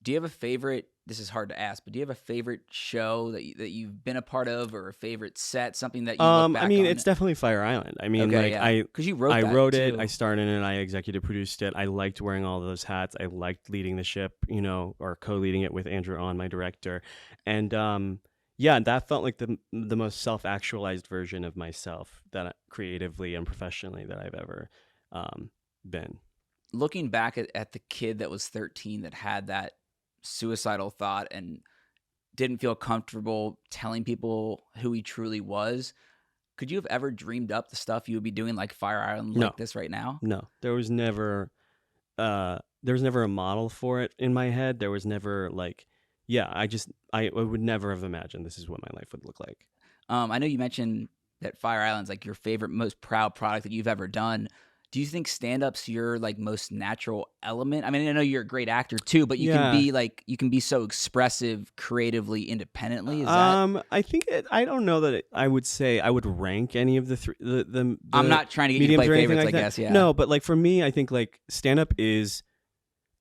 Do you have a favorite? This is hard to ask, but do you have a favorite show that you've been a part of, or a favorite set, something that you look I back mean, on? it's definitely Fire Island. I mean, Okay, like yeah, because you wrote I that wrote it, I too. starred in it, I executive produced it. I liked wearing all those hats. I liked leading the ship, or co-leading it with Andrew On, my director. And yeah, that felt like the most self-actualized version of myself creatively and professionally that I've ever been. Looking back at the kid that was 13 that had that suicidal thought and didn't feel comfortable telling people who he truly was, could you have ever dreamed up the stuff you would be doing like Fire Island No, like this right now? no, there was never a model for it in my head. There was never like, yeah, I would never have imagined this is what my life would look like. I know you mentioned that Fire Island's like your favorite, most proud product that you've ever done. Do you think stand-up's your like most natural element? I mean, I know you're a great actor too, but Yeah. you can be so expressive creatively independently. Is that I think I don't know that I would say I would rank any of the three I'm the not trying to get you to mediums play or anything favorites, like I that. guess, yeah. No, but like for me, I think like stand up is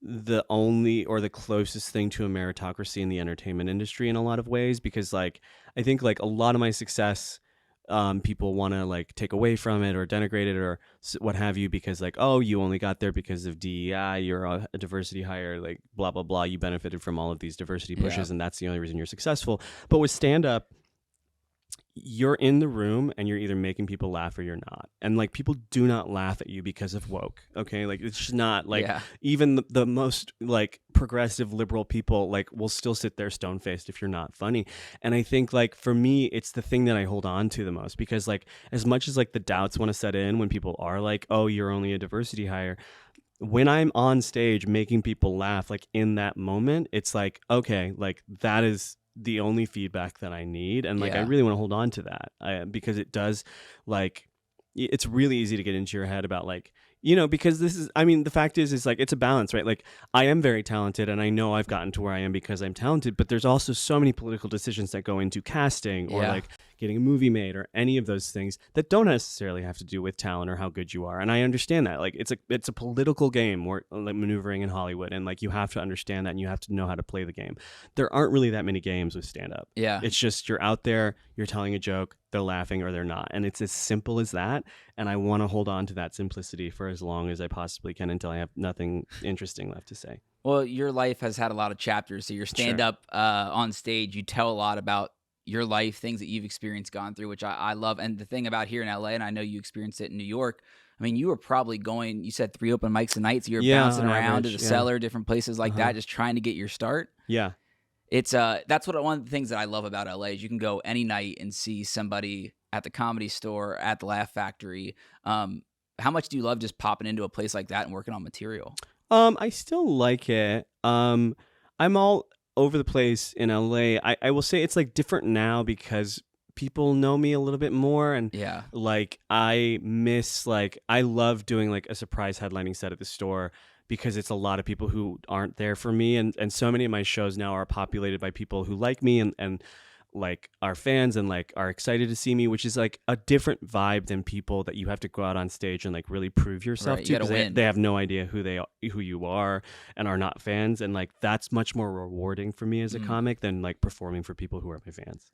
the only or the closest thing to a meritocracy in the entertainment industry in a lot of ways, because like I think like a lot of my success, people want to like take away from it or denigrate it or what have you, because like, oh, you only got there because of DEI, you're a diversity hire, like blah blah blah, you benefited from all of these diversity pushes, Yeah. and that's the only reason you're successful. But with stand up, you're in the room and you're either making people laugh or you're not. And like people do not laugh at you because of woke. Okay. Like it's just not like Yeah. even the most like progressive liberal people like will still sit there stone faced if you're not funny. And I think like for me, it's the thing that I hold on to the most, because like as much as like the doubts want to set in when people are like, oh, you're only a diversity hire, when I'm on stage making people laugh, like in that moment, it's like, okay, like that is the only feedback that I need. And like, I Yeah. really want to hold on to that because it does like, it's really easy to get into your head about like, because this is, I mean, the fact is like, it's a balance, right? Like I am very talented and I know I've gotten to where I am because I'm talented, but there's also so many political decisions that go into casting or Yeah. like getting a movie made or any of those things that don't necessarily have to do with talent or how good you are. And I understand that like, it's a political game or like maneuvering in Hollywood. And like, you have to understand that and you have to know how to play the game. There aren't really that many games with stand up. Yeah. It's just, you're out there, you're telling a joke, they're laughing or they're not. And it's as simple as that. And I want to hold on to that simplicity for as long as I possibly can until I have nothing interesting left to say. Well, your life has had a lot of chapters. So your stand up on stage, you tell a lot about your life, things that you've experienced, gone through, which I love. And the thing about here in LA, and I know you experienced it in New York, I mean, you were probably you said 3 open mics a night. So you're bouncing on around to average, the cellar, different places like Uh-huh. that, just trying to get your start. Yeah. It's that's one of the things that I love about LA is you can go any night and see somebody at the Comedy Store, at the Laugh Factory. How much do you love just popping into a place like that and working on material? I still like it. I'm all over the place in LA. I will say it's like different now because people know me a little bit more, and Yeah. like I love doing like a surprise headlining set at the store because it's a lot of people who aren't there for me, and so many of my shows now are populated by people who like me and like are fans and like are excited to see me, which is like a different vibe than people that you have to go out on stage and like really prove yourself Right, to, you gotta 'cause win. they have no idea who you are and are not fans, and like that's much more rewarding for me as a comic than like performing for people who are my fans.